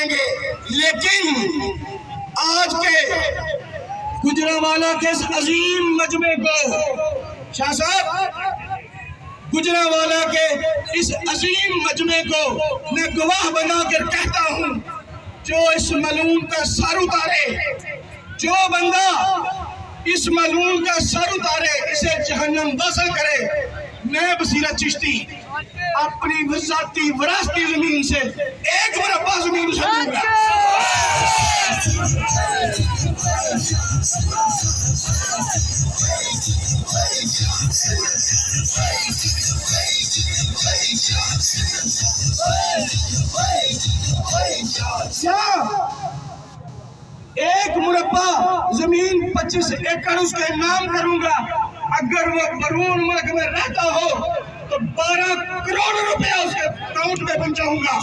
लेकिन आज के गुजरांवाला के इस अजीम मजमे को शाह साहब, गुजरांवाला के इस अजीम मजमे को मैं गवाह बनाकर कहता हूँ, जो इस मलून का सर उतारे, जो बंदा इस मलून का सर उतारे, इसे जहन्नम वासल करे। मैं बसीरत चिश्ती अपनी वजाती विरासती जमीन से एक मुरब्बा जमीन उसे दूंगा। एक मुरब्बा जमीन 25 एकड़ उसके नाम करूंगा। अगर वो बरून मुल्क में रहता हो तो 12 करोड़ रुपया उसके अकाउंट में पहुंचाऊंगा।